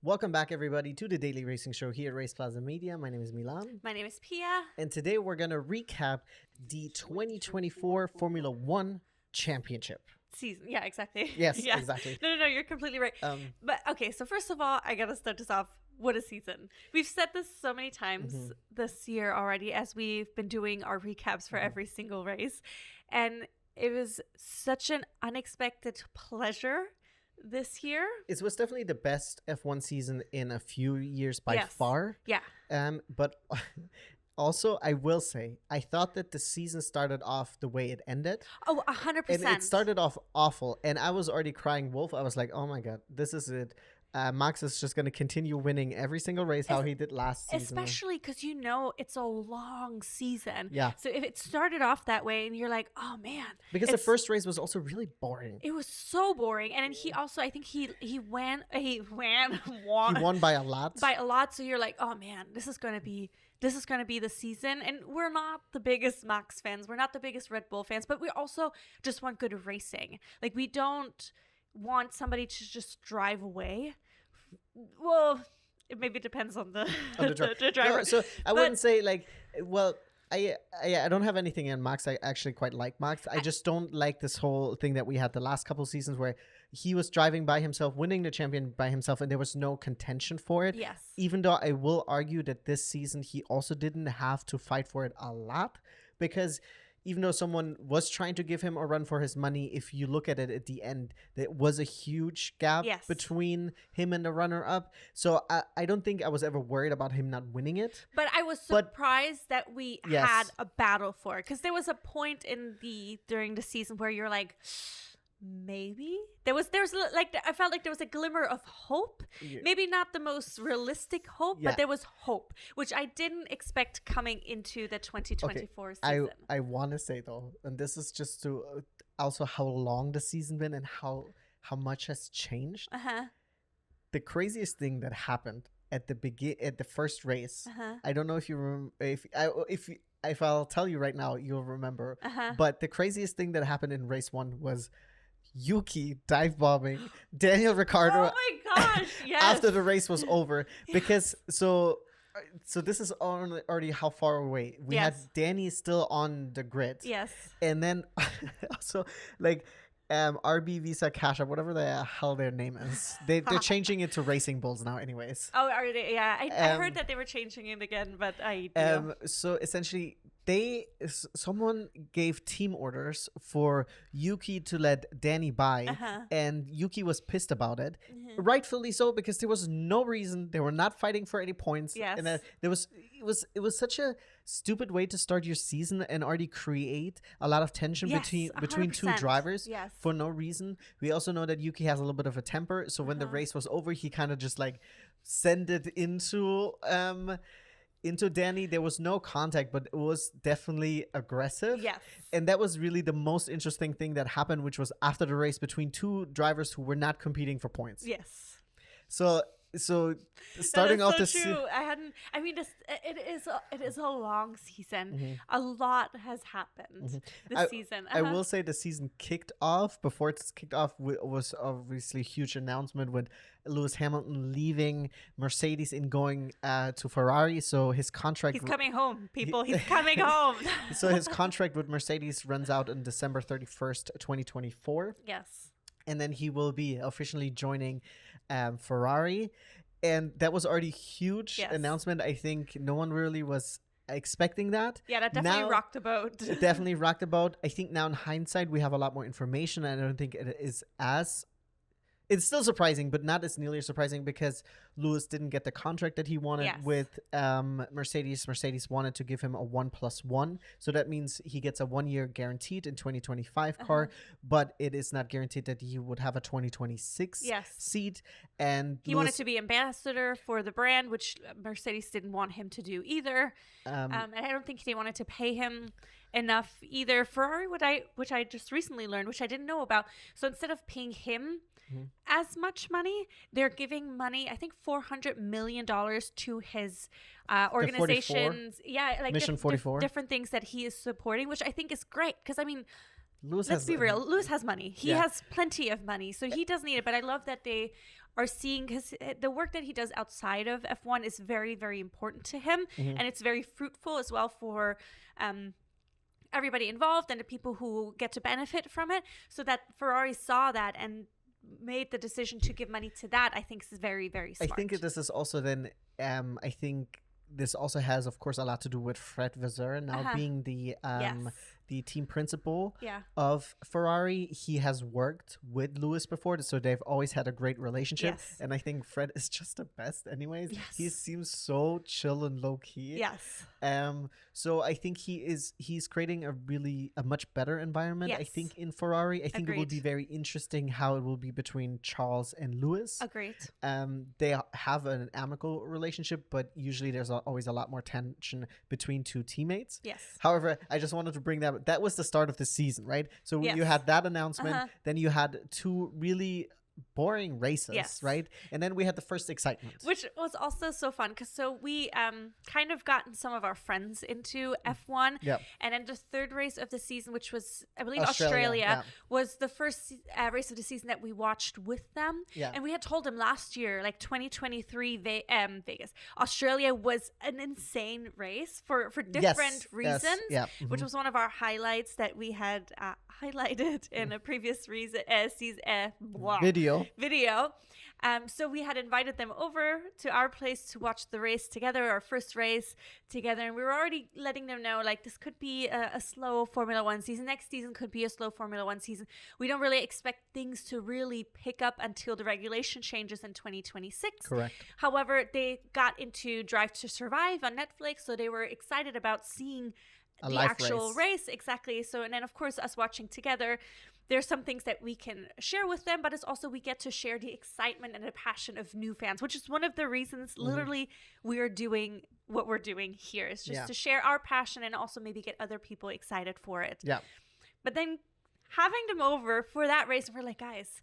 Welcome back, everybody, to the Daily Racing Show here at RacePlazaMedia. My name is Milan. My name is Pia. And today we're going to recap the 2024 Formula One Championship. Season. Yeah, exactly. Yes, yeah. exactly. No, you're completely right. But okay, so first of all, I got to start this off. What a season. We've said this so many times this year already as we've been doing our recaps for every single race. And it was such an unexpected pleasure this year. It was definitely the best F1 season in a few years by far. Yeah. But also, I will say, I thought that the season started off the way it ended. Oh, 100%. And it started off awful. And I was already crying wolf. I was like, oh my God, this is it. Max is just going to continue winning every single race how he did last season. Especially because it's a long season. Yeah. So if it started off that way and you're like, oh man. Because the first race was also really boring. It was so boring. And then he also, I think he won He won by a lot. By a lot. So you're like, oh man, this is going to be the season. And we're not the biggest Max fans. We're not the biggest Red Bull fans, but we also just want good racing. Like, we don't want somebody to just drive away. Well, it maybe depends on the driver. No, so I wouldn't say like, well, I don't have anything in Max. I actually quite like Max. I just don't like this whole thing that we had the last couple seasons where he was driving by himself, winning the champion by himself, and there was no contention for it. Yes. Even though I will argue that this season he also didn't have to fight for it a lot, because even though someone was trying to give him a run for his money, if you look at it at the end, there was a huge gap between him and the runner-up. So I don't think I was ever worried about him not winning it. But I was surprised that we had a battle for it. Because there was a point during the season where you're like, maybe there's like, I felt like there was a glimmer of hope. Maybe not the most realistic hope, but there was hope, which I didn't expect coming into the 2024 season. I want to say though, and this is just to also how long the season been and how much has changed. The craziest thing that happened at the first race, I don't know if you remember, if I'll tell you right now, you'll remember. But the craziest thing that happened in race 1 was Yuki dive bombing Daniel Ricciardo. Oh my gosh! Yes. After the race was over, because so this is already how far away we had. Danny still on the grid. Yes. And then also like RB Visa Cash App, whatever the hell their name is, they're changing it to Racing Bulls now anyways. Oh, are they? Yeah, I heard that they were changing it again, but so essentially someone gave team orders for Yuki to let Danny by, and Yuki was pissed about it, rightfully so, because there was no reason. They were not fighting for any points. And it was such a stupid way to start your season and already create a lot of tension between two drivers for no reason. We also know that Yuki has a little bit of a temper, so when the race was over, he kind of just like sent it into Danny. There was no contact, but it was definitely aggressive. Yes. And that was really the most interesting thing that happened, which was after the race between two drivers who were not competing for points. Yes. So starting off this, it is a long season. A lot has happened this season. I will say the season kicked off. Before it's kicked off was obviously a huge announcement with Lewis Hamilton leaving Mercedes and going to Ferrari. So his contract, he's coming home, people. He's coming home. So his contract with Mercedes runs out on December 31st, 2024. Yes. And then he will be officially joining Ferrari. And that was already a huge announcement. I think no one really was expecting that. Yeah, that definitely rocked the boat. It definitely rocked the boat. I think now in hindsight, we have a lot more information. And I don't think it is as... It's still surprising, but not as nearly surprising because Lewis didn't get the contract that he wanted with Mercedes. Mercedes wanted to give him a 1+1. So that means he gets a 1 year guaranteed in 2025 car, but it is not guaranteed that he would have a 2026 seat. And he wanted to be ambassador for the brand, which Mercedes didn't want him to do either. And I don't think they wanted to pay him enough either. Ferrari, which I just recently learned, which I didn't know about. So instead of paying him as much money, they're giving money, I think $400 million to his organizations. Like Mission 44. Different things that he is supporting, which I think is great. Because, I mean, Lewis let's be real. Lewis has money. He has plenty of money, so he doesn't need it. But I love that they are seeing, because the work that he does outside of F1 is very, very important to him, and it's very fruitful as well for everybody involved and the people who get to benefit from it. So that Ferrari saw that and made the decision to give money to that, I think is very, very smart. I think this is also then, I think this also has, of course, a lot to do with Fred Vasseur now being the team principal of Ferrari. He has worked with Lewis before, so they've always had a great relationship. Yes. And I think Fred is just the best anyways. Yes. He seems so chill and low-key. Yes. So I think he's creating a much better environment, I think, in Ferrari. I think it will be very interesting how it will be between Charles and Lewis. Agreed. They have an amicable relationship, but usually there's always a lot more tension between two teammates. Yes. However, I just wanted to bring that was the start of the season, right? So you had that announcement, then you had two really boring races, right? And then we had the first excitement, which was also so fun because we kind of gotten some of our friends into F1, and then the third race of the season, which was I believe Australia was the first race of the season that we watched with them, and we had told them last year, like 2023 Vegas, Australia was an insane race for different reasons, which was one of our highlights that we had highlighted in a previous season video. So we had invited them over to our place to watch the race together, our first race together, and we were already letting them know, like, this could be a slow Formula One season. Next season could be a slow Formula One season. We don't really expect things to really pick up until the regulation changes in 2026. Correct. However, they got into Drive to Survive on Netflix, so they were excited about seeing the actual race. Exactly. So, and then of course us watching together, there's some things that we can share with them, but it's also we get to share the excitement and the passion of new fans, which is one of the reasons literally we are doing what we're doing here. It's just to share our passion and also maybe get other people excited for it. Yeah. But then having them over for that race, we're like, guys,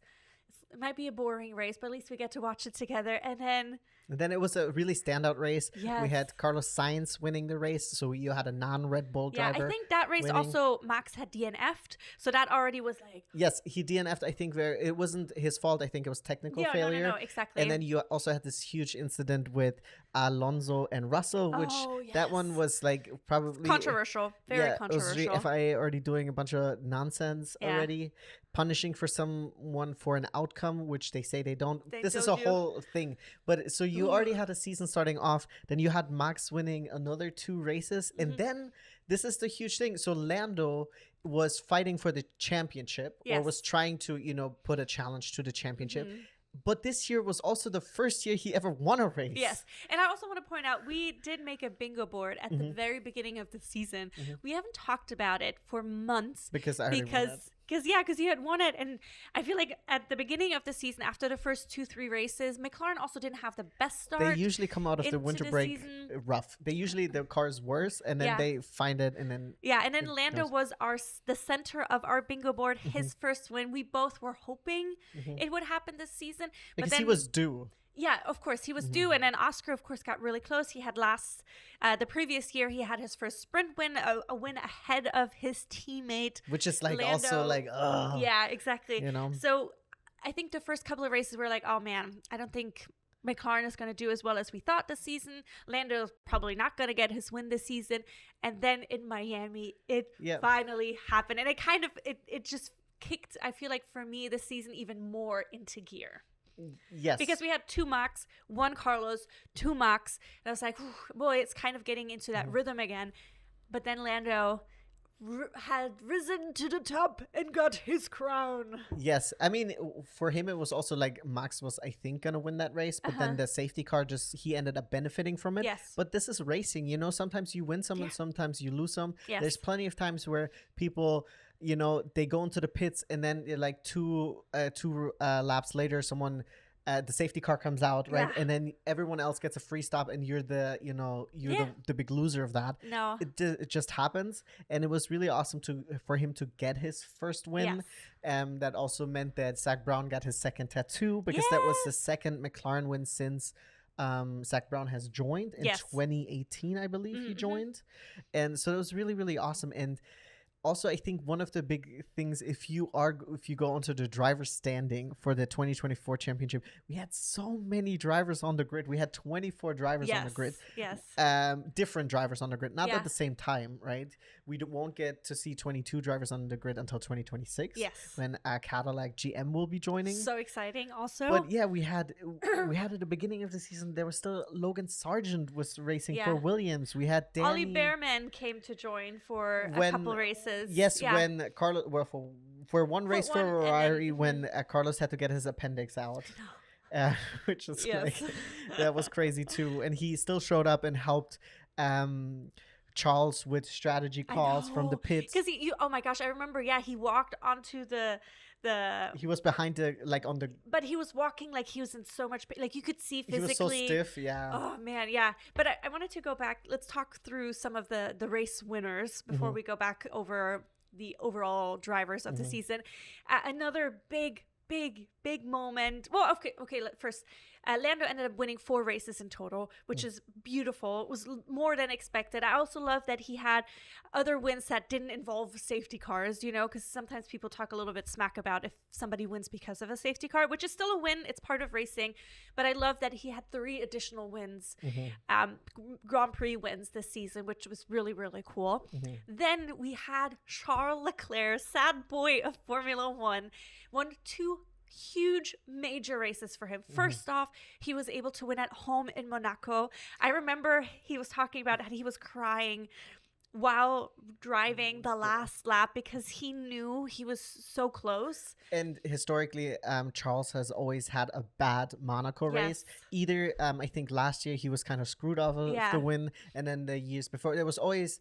it might be a boring race, but at least we get to watch it together. And then it was a really standout race. Yes. We had Carlos Sainz winning the race, so you had a non-Red Bull driver. Yeah, I think that race winning. Also Max had DNF'd, so that already was like... Yes, he DNF'd, I think, where it wasn't his fault. I think it was technical failure. No, exactly. And then you also had this huge incident with Alonso and Russell, which that one was like probably... Controversial, very controversial. It was FIA already doing a bunch of nonsense already. Punishing for someone for an outcome, which they say they don't. This is a whole thing. But so you already had a season starting off. Then you had Max winning another 2 races. And then this is the huge thing. So Lando was fighting for the championship or was trying to, put a challenge to the championship. But this year was also the first year he ever won a race. Yes. And I also want to point out, we did make a bingo board at the very beginning of the season. We haven't talked about it for months. Because I already won it. Because you had won it. And I feel like at the beginning of the season, after the first 2-3 races, McLaren also didn't have the best start. They usually come out of the winter break rough. They usually, the car's worse, and then they find it, and then... Yeah, and then Lando was the center of our bingo board, his first win. We both were hoping it would happen this season. Because then, he was due. Yeah, of course, he was due. And then Oscar, of course, got really close. He had the previous year, he had his first sprint win, a win ahead of his teammate. Which is like Lando. Also like, oh. Yeah, exactly. So I think the first couple of races were like, oh man, I don't think McLaren is going to do as well as we thought this season. Lando's probably not going to get his win this season. And then in Miami, it finally happened. And it just kicked, I feel like for me, this season even more into gear. Yes. Because we had 2 Max, 1 Carlos, 2 Max. And I was like, boy, it's kind of getting into that rhythm again. But then Lando had risen to the top and got his crown. Yes. I mean, for him, it was also like Max was, I think, going to win that race. But then the safety car he ended up benefiting from it. Yes. But this is racing. Sometimes you win some and sometimes you lose some. Yes. There's plenty of times where people... they go into the pits and then like two laps later, someone, the safety car comes out, right? And then everyone else gets a free stop and you're the big loser of that. No. It just happens. And it was really awesome for him to get his first win. Yes. That also meant that Zach Brown got his second tattoo because that was the second McLaren win since Zach Brown has joined in 2018, I believe he joined. And so it was really, really awesome. And also, I think one of the big things, if you go onto the driver standing for the 2024 championship, we had so many drivers on the grid. We had 24 drivers on the grid. Yes. Different drivers on the grid, not at the same time, right? We won't get to see 22 drivers on the grid until 2026. Yes. When Cadillac GM will be joining. So exciting, also. But yeah, we had at the beginning of the season, there was still Logan Sargent was racing for Williams. We had Danny. Ollie Behrman came to join for a couple races. Yes, when Carlos, for one race for Ferrari, when Carlos had to get his appendix out, which was that was crazy too. And he still showed up and helped Charles with strategy calls from the pits. Because oh my gosh, I remember. Yeah, he walked onto the. He was behind on the. But he was walking like he was in so much pain. Like you could see physically. He was so stiff, yeah. Oh man, yeah. But I wanted to go back. Let's talk through some of the race winners before we go back over the overall drivers of the season. Another big moment. Well, okay. First, Lando ended up winning 4 races in total, which is beautiful. It was more than expected. I also love that he had other wins that didn't involve safety cars, because sometimes people talk a little bit smack about if somebody wins because of a safety car, which is still a win. It's part of racing. But I love that he had 3 additional wins, Grand Prix wins this season, which was really, really cool. Then we had Charles Leclerc, sad boy of Formula One, won 2 huge major races for him. First off, he was able to win at home in Monaco. I remember he was talking about how he was crying while driving the last lap because he knew he was so close. And historically, Charles has always had a bad Monaco race. Either I think last year he was kind of screwed off of the win, and then the years before there was always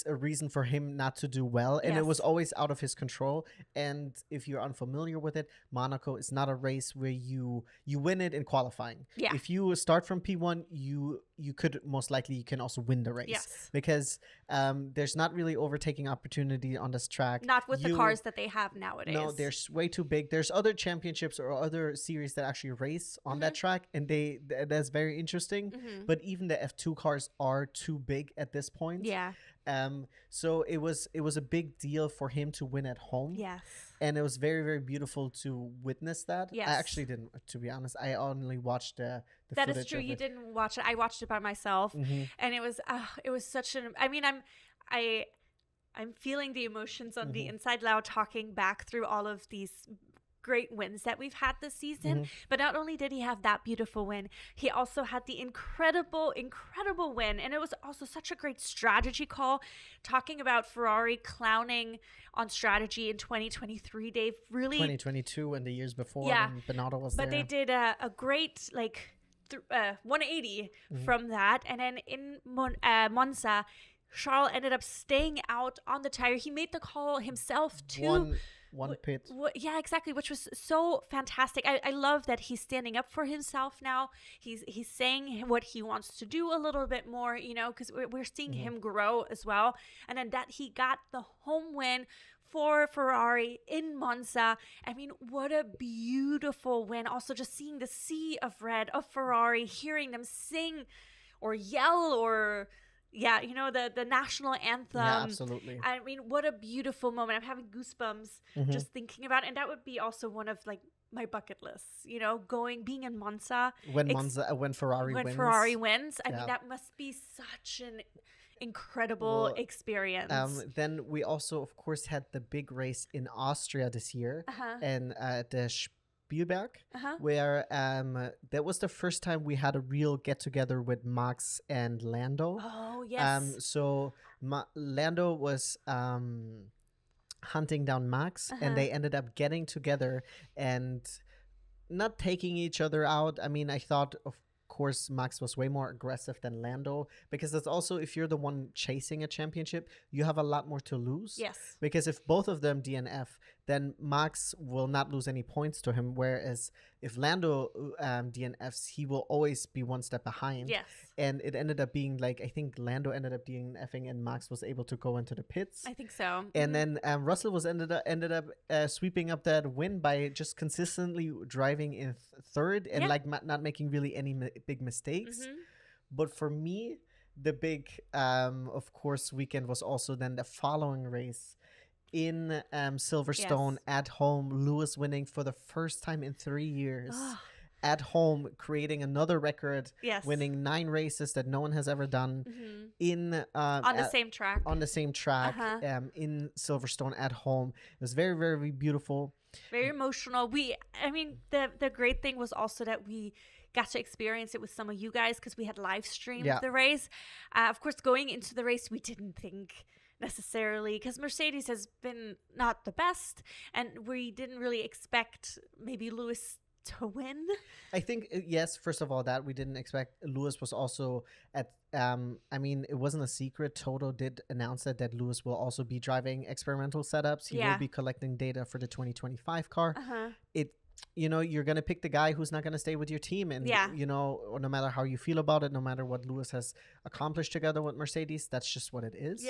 a reason for him not to do well, and it was always out of his control. And if you're unfamiliar with it, Monaco is not a race where you win it in qualifying. If you start from P1, you could most likely you can also win the race because there's not really overtaking opportunity on this track, not with the cars that they have nowadays. No, they're way too big. There's other championships or other series that actually race on that track, and that's very interesting. But even the F2 cars are too big at this point. So it was a big deal for him to win at home. And it was very, very beautiful to witness that. I actually didn't, to be honest. I only watched the that footage is true. of You it. didn't watch it. I watched it by myself, and it was such an. I mean, I'm feeling the emotions on the inside now, talking back through all of these great wins that we've had this season. But not only did he have that beautiful win, he also had the incredible win. And it was also such a great strategy call, talking about Ferrari clowning on strategy in 2023. They've really 2022 and the years before when Bernardo was there. But they did a great 180 from that. And then in Monza, Charles ended up staying out on the tire. He made the call himself too. One pit. Yeah, exactly, which was so fantastic. I love that he's standing up for himself now. He's saying what he wants to do a little bit more, because we're seeing him grow as well. And then that he got the home win for Ferrari in Monza. I mean, what a beautiful win. Also, just seeing the sea of red of Ferrari, hearing them sing or yell or... the national anthem. Yeah, absolutely. I mean, what a beautiful moment. I'm having goosebumps just thinking about it. And that would be also one of my bucket lists, being in Monza. When Ferrari wins. I mean, that must be such an incredible experience. Then we also, of course, had the big race in Austria this year. And the Spielberg, where that was the first time we had a real get-together with Max and Lando. Oh, yes. So Lando was hunting down Max, and they ended up getting together and not taking each other out. I mean, I thought, of course, Max was way more aggressive than Lando, because that's also, if you're the one chasing a championship, you have a lot more to lose. Yes. Because if both of them DNF, then Max will not lose any points to him. Whereas if Lando DNFs, he will always be one step behind. Yes. And it ended up being I think Lando ended up DNFing and Max was able to go into the pits. I think so. And then Russell was ended up sweeping up that win by just consistently driving in third and not making really any big mistakes. But for me, the big, of course, weekend was also then the following race in Silverstone at home. Lewis winning for the first time in 3 years. At home, creating another record, winning 9 races that no one has ever done in on the same track. In Silverstone at home. It was very, very beautiful. Very emotional. I mean, the great thing was also that we got to experience it with some of you guys because we had live streamed the race. Of course, going into the race, we didn't think necessarily, because Mercedes has been not the best, and we didn't really expect maybe Lewis to win. I think, yes, first of all, that we didn't expect. Lewis was also at I mean, it wasn't a secret. Toto did announce that Lewis will also be driving experimental setups. He will be collecting data for the 2025 car. You're going to pick the guy who's not going to stay with your team. And, no matter how you feel about it, no matter what Lewis has accomplished together with Mercedes, that's just what it is.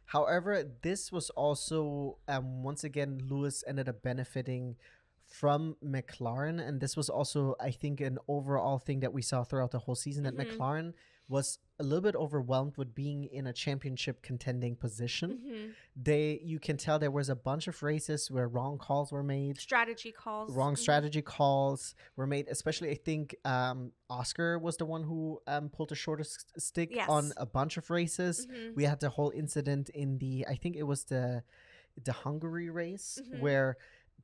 However, this was also, once again, Lewis ended up benefiting from McLaren, and this was also, I think, an overall thing that we saw throughout the whole season, that McLaren was a little bit overwhelmed with being in a championship contending position. You can tell there was a bunch of races where wrong calls were made. Strategy calls were made, especially I think Oscar was the one who pulled the shortest stick on a bunch of races. We had the whole incident in I think it was the Hungary race where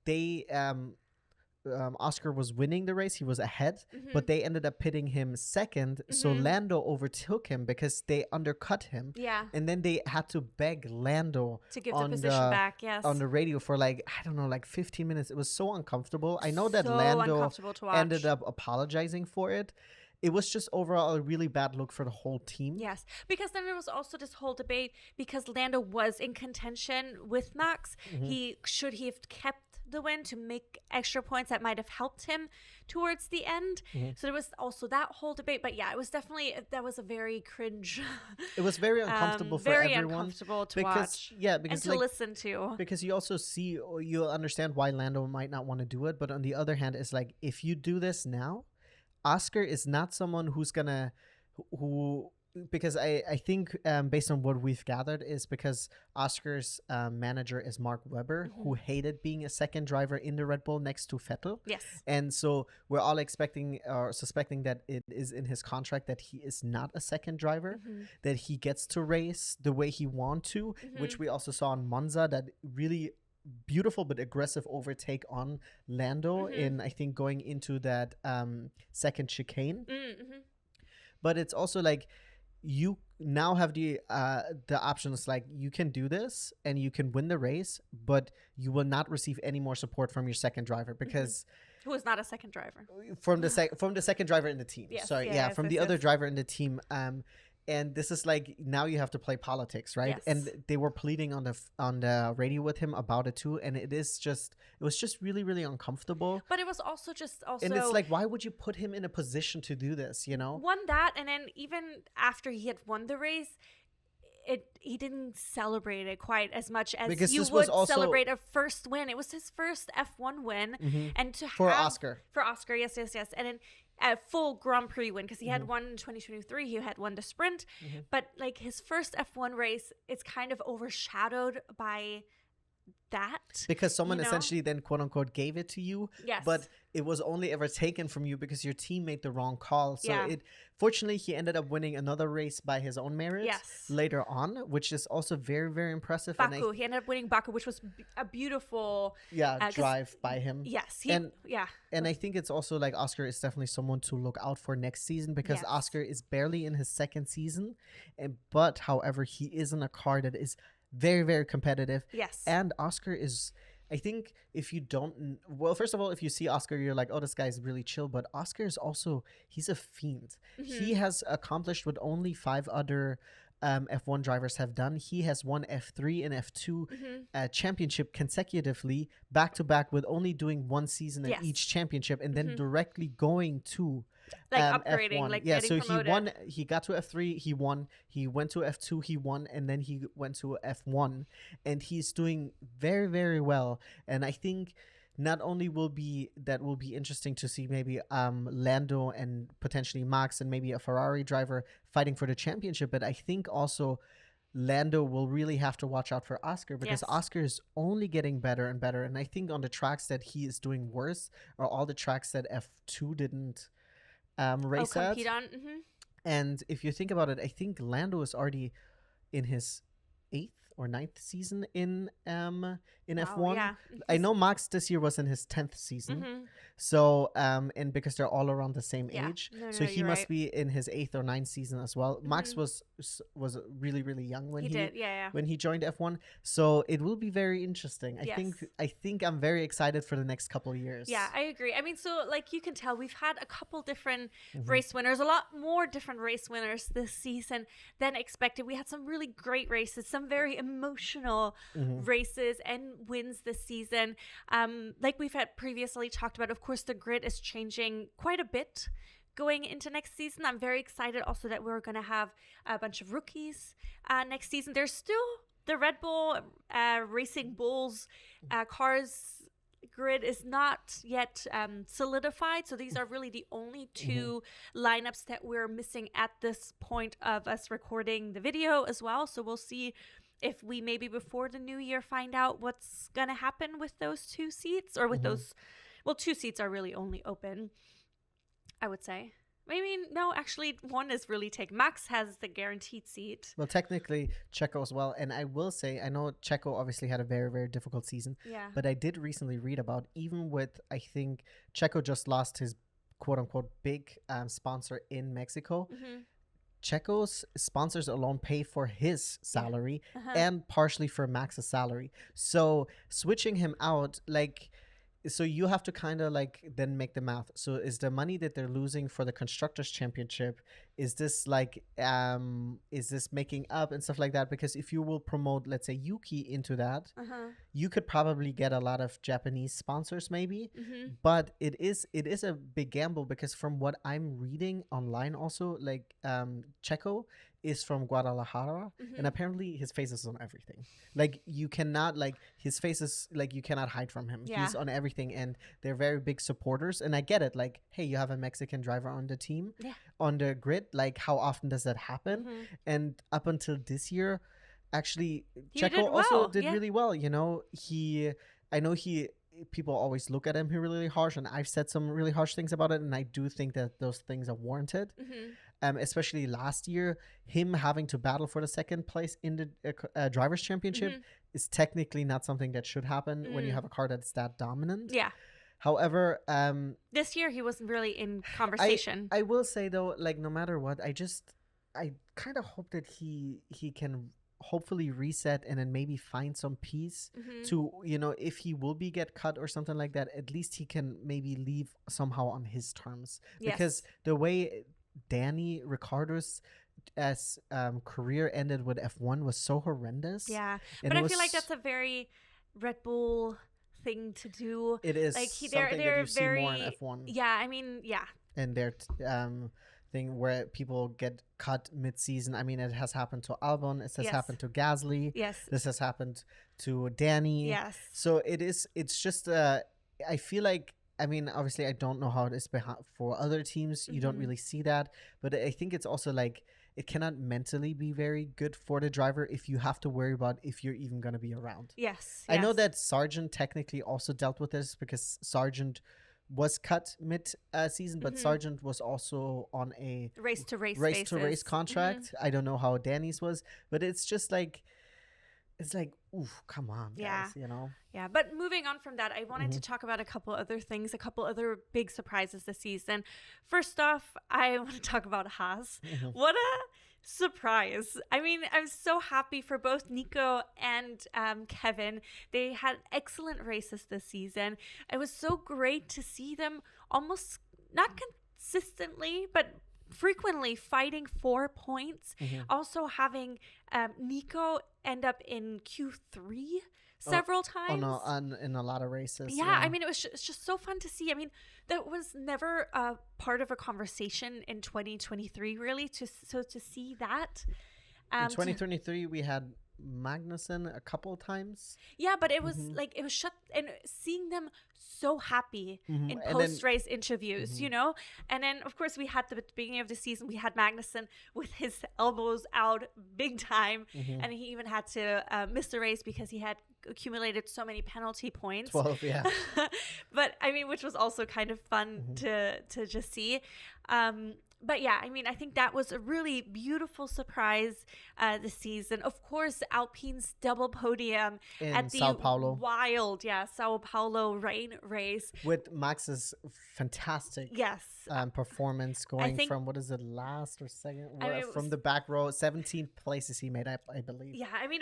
they Oscar was winning the race. He was ahead, but they ended up pitting him second. So Lando overtook him because they undercut him. And then they had to beg Lando to give the position back, on the radio for 15 minutes. It was so uncomfortable. I know that Lando ended up apologizing for it. It was just overall a really bad look for the whole team. Yes, because then there was also this whole debate because Lando was in contention with Max. Should he have kept the win to make extra points that might have helped him towards the end? So there was also that whole debate. But yeah, it was definitely, that was a very cringe. It was very uncomfortable for everyone. Very uncomfortable to watch. Yeah, because and to listen to. Because you also see, or you'll understand why Lando might not want to do it. But on the other hand, it's like, if you do this now, Oscar is not someone who's gonna because I think based on what we've gathered is because Oscar's manager is Mark Webber, who hated being a second driver in the Red Bull next to Vettel. Yes. And so we're all expecting or suspecting that it is in his contract that he is not a second driver, that he gets to race the way he wants to, which we also saw in Monza, that really beautiful but aggressive overtake on Lando in, I think, going into that second chicane. But it's also like, you now have the options, like, you can do this and you can win the race, but you will not receive any more support from your second driver, because who is not a second driver, from the second driver in the team. From the other driver in the team. And this is like, now you have to play politics, right? Yes. And they were pleading on the radio with him about it too, and it was just really, really uncomfortable. But it was also and it's like, why would you put him in a position to do this? Won that, and then even after he had won the race, he didn't celebrate it quite as much as because you would celebrate a first win. It was his first F1 win, and for Oscar, yes, and then a full Grand Prix win, because he had won in 2023. He had won the sprint, but like his first F1 race, it's kind of overshadowed by that, because someone essentially then quote unquote gave it to you. Yes. But it was only ever taken from you because your team made the wrong call. So fortunately he ended up winning another race by his own merits later on, which is also very, very impressive. Baku, he ended up winning Baku, which was a beautiful drive by him. Yes. And I think it's also like, Oscar is definitely someone to look out for next season, because Oscar is barely in his second season, but however, he is in a car that is very, very competitive. Yes. And Oscar is, I think, if you don't, well, first of all, if you see Oscar, you're like, oh, this guy's really chill. But Oscar is also, he's a fiend. He has accomplished what only 5 other F1 drivers have done. He has won F3 and F2 championship consecutively, back to back, with only doing 1 season in each championship, and then directly going to upgrading, F1. like getting promoted. He won. He got to F3. He won. He went to F2. He won, and then he went to F1, and he's doing very, very well. And I think not only will be interesting to see maybe Lando and potentially Max and maybe a Ferrari driver fighting for the championship, but I think also Lando will really have to watch out for Oscar, because Oscar is only getting better and better. And I think on the tracks that he is doing worse are all the tracks that F2 didn't race at. Compete on. And if you think about it, I think Lando is already in his 8th or 9th season in F1. Yeah. I know Max this year was in his 10th season. So and because they're all around the same age, so he must be in his 8th or 9th season as well. Max was really, really young when when he joined F1. So it will be very interesting. I think I'm very excited for the next couple of years. Yeah, I agree. I mean, so like you can tell, we've had a couple different race winners, a lot more different race winners this season than expected. We had some really great races, some very emotional races and wins this season. Like we've had previously talked about, of course, the grid is changing quite a bit going into next season. I'm very excited also that we're going to have a bunch of rookies next season. There's still the Red Bull Racing Bulls cars grid is not yet solidified. So these are really the only two lineups that we're missing at this point of us recording the video as well. So we'll see if we maybe before the new year find out what's going to happen with those 2 seats, or with those, well, 2 seats are really only open, I would say. Maybe, no, actually, one is really taken. Max has the guaranteed seat. Well, technically, Checo as well. And I will say, I know Checo obviously had a very, very difficult season. Yeah. But I did recently read about, even with, I think, Checo just lost his quote-unquote big sponsor in Mexico. Checo's sponsors alone pay for his salary and partially for Max's salary. So switching him out, like, so you have to kind of like then make the math. So is the money that they're losing for the Constructors Championship, is this like is this making up and stuff like that? Because if you will promote, let's say, Yuki into that, you could probably get a lot of Japanese sponsors maybe. But it is a big gamble, because from what I'm reading online also, like Checo is from Guadalajara, and apparently his face is on everything. Like you cannot, like his face is like, you cannot hide from him. He's on everything, and they're very big supporters. And I get it, like, hey, you have a Mexican driver on the team, on the grid. Like, how often does that happen? And up until this year, actually, Checo also did really well. You know, people always look at him really harsh, and I've said some really harsh things about it, and I do think that those things are warranted. Especially last year, him having to battle for the 2nd place in the Drivers' Championship is technically not something that should happen when you have a car that's that dominant. Yeah. However, this year he wasn't really in conversation. I will say though, like, no matter what, I kind of hope that he can hopefully reset and then maybe find some peace to, you know, if he will get cut or something like that, at least he can maybe leave somehow on his terms. Because the way Danny Ricciardo's career ended with F1 was so horrendous. Yeah, but I feel like that's a very Red Bull thing to do. It is like they're that you see more in F1. Yeah, I mean, and their thing where people get cut mid-season. I mean, it has happened to Albon. It has happened to Gasly. This has happened to Danny. So it's just I feel like, I mean, obviously, I don't know how it is for other teams. You don't really see that. But I think it's also like, it cannot mentally be very good for the driver if you have to worry about if you're even going to be around. I know that Sargent technically also dealt with this, because Sargent was cut mid-season, but Sargent was also on a race-to-race contract. I don't know how Danny's was, but it's just like, it's like, oof, come on, guys, you know? Yeah, but moving on from that, I wanted to talk about a couple other things, a couple other big surprises this season. First off, I want to talk about Haas. What a surprise. I mean, I'm so happy for both Nico and Kevin. They had excellent races this season. It was so great to see them almost, not consistently, but frequently fighting for points. Also having Nico end up in Q3 several times. In a lot of races. Yeah, I mean, it's just so fun to see. I mean, that was never a part of a conversation in 2023, really. To see that. In 2023, we had Magnussen a couple of times. Yeah, but it was like it was shut, and seeing them so happy in post-race interviews, you know. And then of course we had the beginning of the season, we had Magnussen with his elbows out big time, and he even had to miss the race because he had accumulated so many penalty points. 12, yeah. But I mean, which was also kind of fun to just see. But yeah, I mean, I think that was a really beautiful surprise this season. Of course, Alpine's double podium at the Sao Paulo. wild, Sao Paulo rain race. With Max's fantastic performance going from, what is it, last or second? From the back row, 17 places he made, I believe. Yeah, I mean,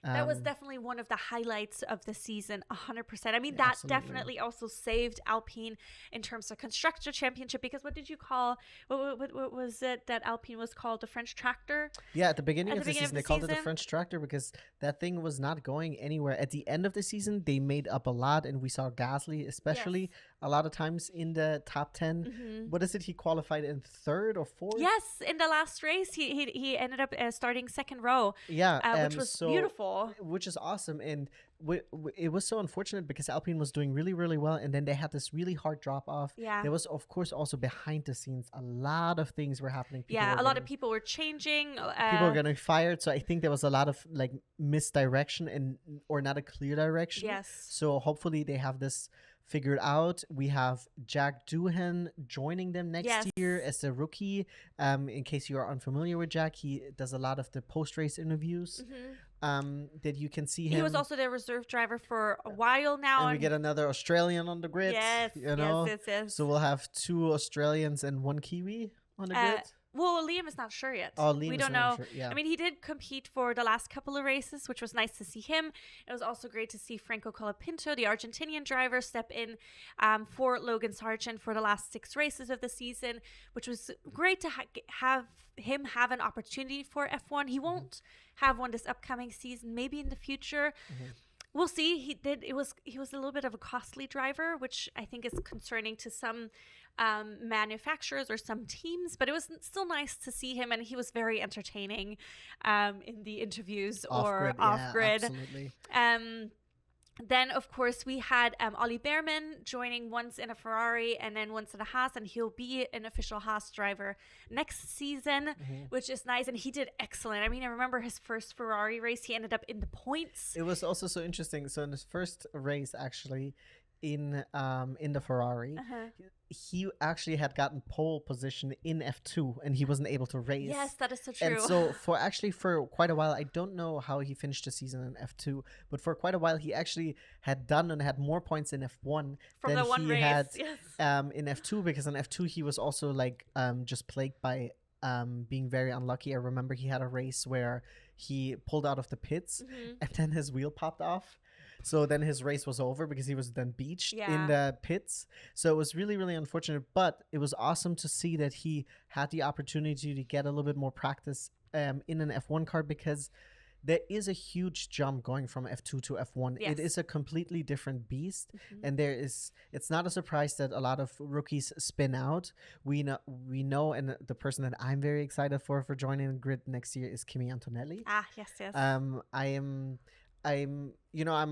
that was definitely one of the highlights of the season, 100%. I mean, that definitely also saved Alpine in terms of Constructor Championship, because what did you call, what was it that Alpine was called, the French tractor? Yeah, at the beginning of the season, they called it the French tractor because that thing was not going anywhere. At the end of the season, they made up a lot, and we saw Gasly especially a lot of times in the top 10. What is it? He qualified in third or fourth? Yes, in the last race, he ended up starting second row. Yeah, which was beautiful. Which is awesome. And it was so unfortunate because Alpine was doing really, really well, and then they had this really hard drop off. There was, of course, also behind the scenes a lot of things were happening. A lot of people were changing. People were getting fired. So I think there was a lot of like misdirection or not a clear direction. Yes. So hopefully they have this figured out. We have Jack Doohan joining them next year as a rookie. In case you are unfamiliar with Jack, he does a lot of the post-race interviews. That you can see him. He was also their reserve driver for a while now. And we get another Australian on the grid. Yes. So we'll have 2 Australians and 1 Kiwi on the grid. Well, Liam is not sure yet. Oh, Liam we don't know. Sure. Yeah. I mean, he did compete for the last couple of races, which was nice to see him. It was also great to see Franco Colapinto, the Argentinian driver, step in for Logan Sargent for the last 6 races of the season, which was great to have him have an opportunity for F1. He won't have one this upcoming season, maybe in the future. We'll see. He was a little bit of a costly driver, which I think is concerning to some manufacturers or some teams, but it was still nice to see him, and he was very entertaining in the interviews or off-grid. Absolutely. Then, of course, we had Ollie Behrman joining once in a Ferrari and then once in a Haas, and he'll be an official Haas driver next season, which is nice. And he did excellent. I mean, I remember his first Ferrari race, he ended up in the points. It was also so interesting. So in his first race, actually, in the Ferrari, he actually had gotten pole position in F2 and he wasn't able to race. Yes, that is so true. And so for quite a while, I don't know how he finished the season in F2, but for quite a while he actually had done and had more points in F1 from than the one he race. had in F2, because in F2 he was also like just plagued by being very unlucky. I remember he had a race where he pulled out of the pits and then his wheel popped off. So then his race was over because he was then beached in the pits. So it was really, really unfortunate. But it was awesome to see that he had the opportunity to get a little bit more practice in an F1 car, because there is a huge jump going from F2 to F1. Yes. It is a completely different beast. And it's not a surprise that a lot of rookies spin out. We know, and the person that I'm very excited for joining the grid next year is Kimi Antonelli. Yes. I'm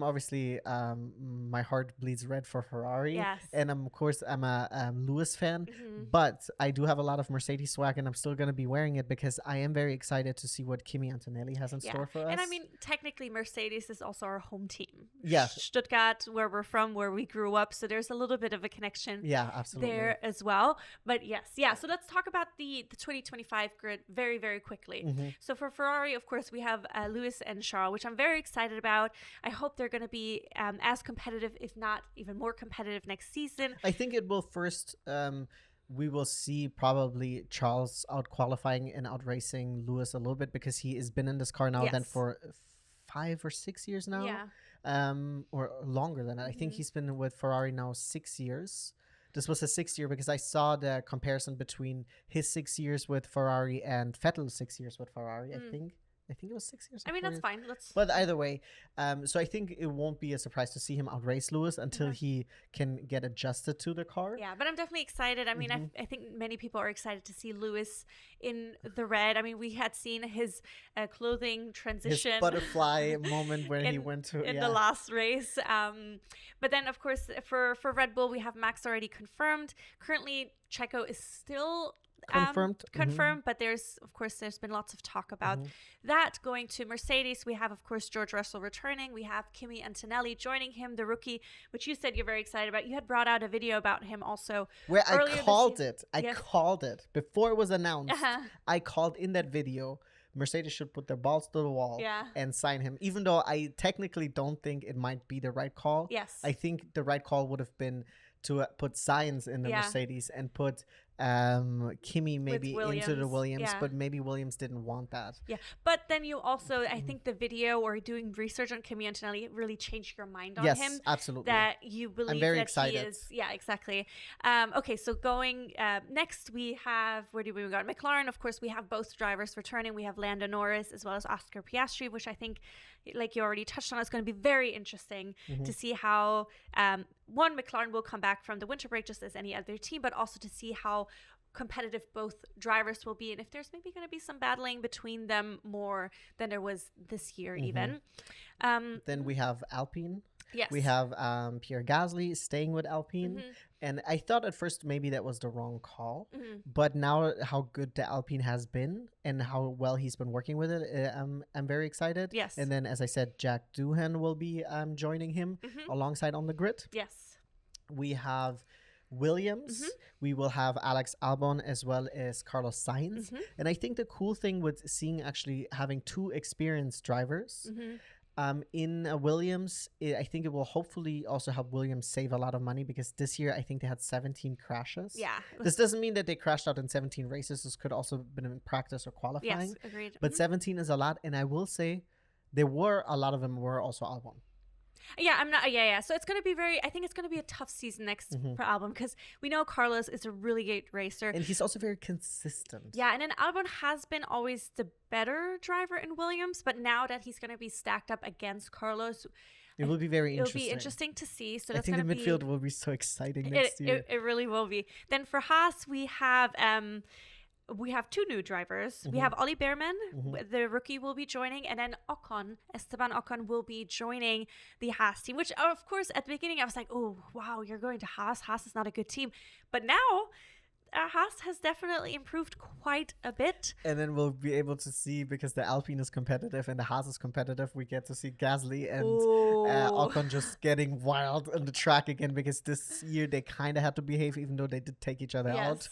obviously, my heart bleeds red for Ferrari. Yes. And of course, I'm a Lewis fan. But I do have a lot of Mercedes swag, and I'm still going to be wearing it because I am very excited to see what Kimi Antonelli has in store for us. And I mean, technically, Mercedes is also our home team. Yeah. Stuttgart, where we're from, where we grew up. So there's a little bit of a connection there as well. But yes. So let's talk about the 2025 grid very, very quickly. So for Ferrari, of course, we have Lewis and Charles, which I'm very excited about. I hope they're going to be as competitive, if not even more competitive next season. I think it will first, we will see probably Charles out qualifying and out racing Lewis a little bit, because he has been in this car now then for 5 or 6 years now. Or longer than that. I think he's been with Ferrari now 6 years. This was his 6th year, because I saw the comparison between his 6 years with Ferrari and Vettel's 6 years with Ferrari, I think. I think it was 6 years. I mean, that's fine. Let's. But either way, so I think it won't be a surprise to see him outrace Lewis until he can get adjusted to the car. Yeah, but I'm definitely excited. I mean, I think many people are excited to see Lewis in the red. I mean, we had seen his clothing transition, his butterfly moment when he went to in the last race. But then, of course, for Red Bull, we have Max already confirmed. Currently, Checo is still confirmed, but there's been lots of talk about that. Going to Mercedes, we have, of course, George Russell returning. We have Kimi Antonelli joining him, the rookie, which you said you're very excited about. You had brought out a video about him also, where I called it before it was announced. I called in that video, Mercedes should put their balls to the wall and sign him, even though I technically don't think it might be the right call. Yes, I think the right call would have been to put Sainz in the Mercedes and put Kimi maybe into the Williams, but maybe Williams didn't want that. Yeah, but then you also, I think the video or doing research on Kimi Antonelli really changed your mind on him. Yes, absolutely. That you believe I'm very that excited. he is. Yeah, exactly. Okay, so going next, we have, where do we go? McLaren, of course, we have both drivers returning. We have Lando Norris as well as Oscar Piastri, which I think, like you already touched on, is going to be very interesting to see how McLaren will come back from the winter break just as any other team, but also to see how competitive both drivers will be, and if there's maybe going to be some battling between them more than there was this year even. Then we have Alpine. Yes. We have Pierre Gasly staying with Alpine. And I thought at first maybe that was the wrong call. But now how good the Alpine has been and how well he's been working with it, I'm very excited. Yes. And then, as I said, Jack Doohan will be joining him alongside on the grid. Yes. We have Williams. We will have Alex Albon as well as Carlos Sainz. And I think the cool thing with seeing actually having two experienced drivers in Williams, I think it will hopefully also help Williams save a lot of money, because this year I think they had 17 crashes. Yeah. This doesn't mean that they crashed out in 17 races. This could also have been in practice or qualifying. Yes, agreed. But 17 is a lot. And I will say a lot of them were also Albon. Yeah, I'm not. Yeah. So it's going to be I think it's going to be a tough season next for Albon, because we know Carlos is a really great racer. And he's also very consistent. Yeah, and then Albon has been always the better driver in Williams, but now that he's going to be stacked up against Carlos, it will be very interesting. It'll be interesting to see. So that's I think the midfield will be so exciting next year. It really will be. Then for Haas, we have two new drivers. We have Ollie Behrman, the rookie, will be joining, and then Esteban Ocon will be joining the Haas team, which, of course, at the beginning I was like, oh, wow, you're going to Haas. Haas is not a good team. But now Haas has definitely improved quite a bit. And then we'll be able to see, because the Alpine is competitive and the Haas is competitive, we get to see Gasly and Ocon just getting wild on the track again, because this year they kind of had to behave, even though they did take each other out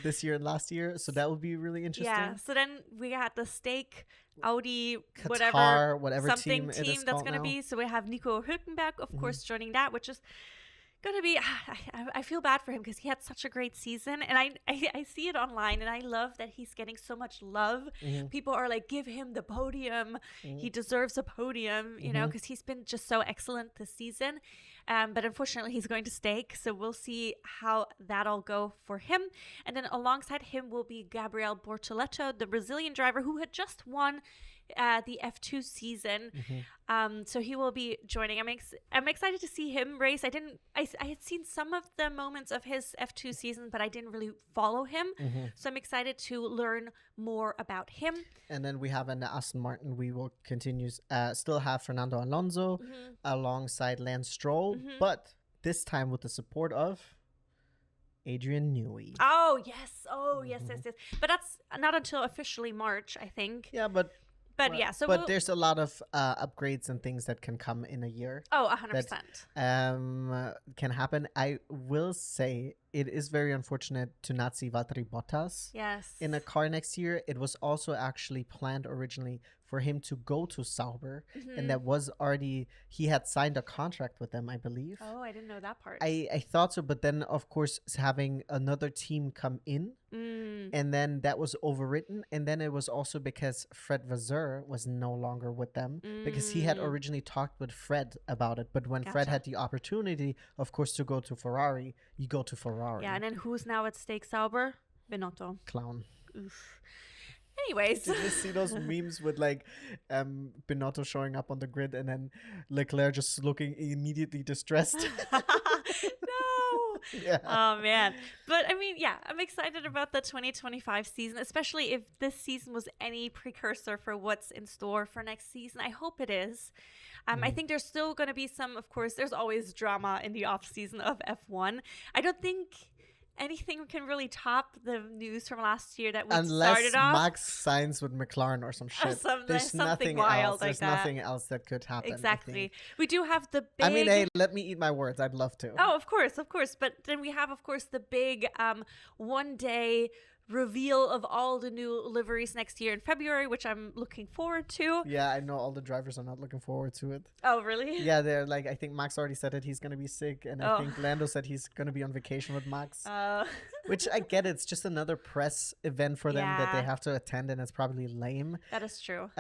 this year and last year. So that would be really interesting. Yeah. So then we got the stake Audi Qatar, whatever team that's going to be. So we have Nico Hülkenberg, of course, joining that, which is gonna be I feel bad for him, because he had such a great season, and I see it online, and I love that he's getting so much love. People are like, give him the podium, he deserves a podium, you know, because he's been just so excellent this season. But unfortunately he's going to stake, so we'll see how that'll go for him. And then alongside him will be Gabriel Bortoleto, the Brazilian driver who had just won the F2 season. So he will be joining. I'm excited to see him race. I had seen some of the moments of his F2 season, but I didn't really follow him. So I'm excited to learn more about him. And then we have in the Aston Martin, we will still have Fernando Alonso alongside Lance Stroll, but this time with the support of Adrian Newey. Oh, yes. Yes. But that's not until officially March, I think. Yeah, but yeah, so there's a lot of upgrades and things that can come in a year. Oh, 100%. That can happen. I will say it is very unfortunate to not see Valtteri Bottas in a car next year. It was also actually planned originally for him to go to Sauber, and that was already, he had signed a contract with them, I believe. Oh, I didn't know that part. I thought so, but then of course having another team come in, and then that was overwritten, and then it was also because Fred Vasseur was no longer with them, because he had originally talked with Fred about it, but when Fred had the opportunity, of course, to go to Ferrari, you go to Ferrari. Yeah, and then who's now at stake Sauber? Binotto. Clown. Oof. Anyways. Did you see those memes with like Binotto showing up on the grid and then Leclerc just looking immediately distressed? No. Yeah. Oh man. But I mean, yeah, I'm excited about the 2025 season, especially if this season was any precursor for what's in store for next season. I hope it is. I think there's still going to be some, of course, there's always drama in the off season of F1. I don't think anything can really top the news from last year that we started off. Unless Max signs with McLaren or some shit. There's nothing wild else. like There's that. Nothing else that could happen. Exactly. We do have the big... I mean, hey, let me eat my words. I'd love to. Oh, of course. But then we have, of course, the big one-day reveal of all the new liveries next year in February, which I'm looking forward to. Yeah, I know all the drivers are not looking forward to it. Oh, really? Yeah, they're like, I think Max already said that he's going to be sick, and I think Lando said he's going to be on vacation with Max. Which I get, it's just another press event for them that they have to attend, and it's probably lame. That is true.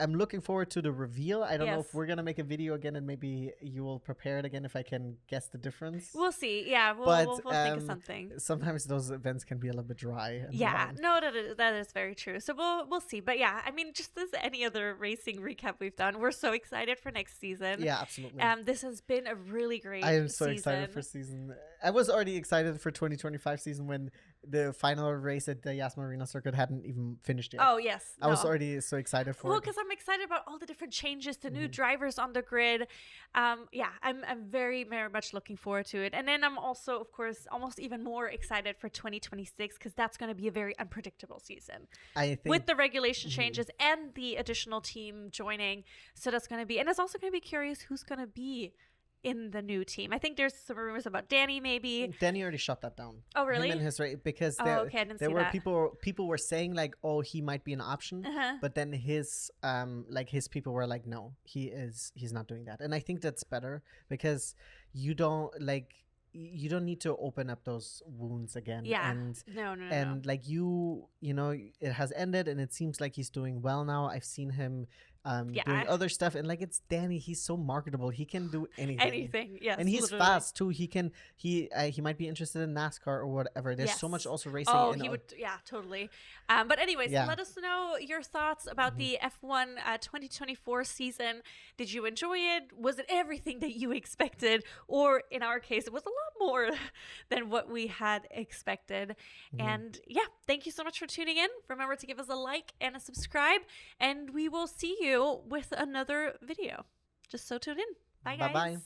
I'm looking forward to the reveal. I don't know if we're going to make a video again and maybe you will prepare it again if I can guess the difference. We'll see. Yeah, we'll think of something. Sometimes those events can be a little bit dry. Yeah, no, that is very true. So we'll see. But yeah, I mean, just as any other racing recap we've done, we're so excited for next season. Yeah, absolutely. This has been a really great I am so excited for season. I was already excited for 2025 season when the final race at the Yas Marina circuit hadn't even finished yet. Oh, yes. I was already so excited for it. Well, because I'm excited about all the different changes, the new drivers on the grid. Yeah, I'm very, very much looking forward to it. And then I'm also, of course, almost even more excited for 2026 because that's going to be a very unpredictable season. I think with the regulation changes and the additional team joining. So that's going to be, and it's also going to be curious who's going to be in the new team. I think there's some rumors about Danny maybe. Danny already shut that down. Oh, really? Him and his race, because there were people were saying like, oh, he might be an option, but then his people were like, no, he's not doing that. And I think that's better because you don't need to open up those wounds again. Yeah. No. Like it has ended and it seems like he's doing well now. I've seen him doing other stuff, and like, it's Danny, he's so marketable, he can do anything. Yes, and he's fast too. He might be interested in NASCAR or whatever. There's so much also racing. Totally. But anyways, let us know your thoughts about the F1 2024 season. Did you enjoy it? Was it everything that you expected, or in our case it was a lot more than what we had expected? And yeah, thank you so much for tuning in. Remember to give us a like and a subscribe, and we will see you with another video. Just so tune in. Bye, guys. Bye-bye.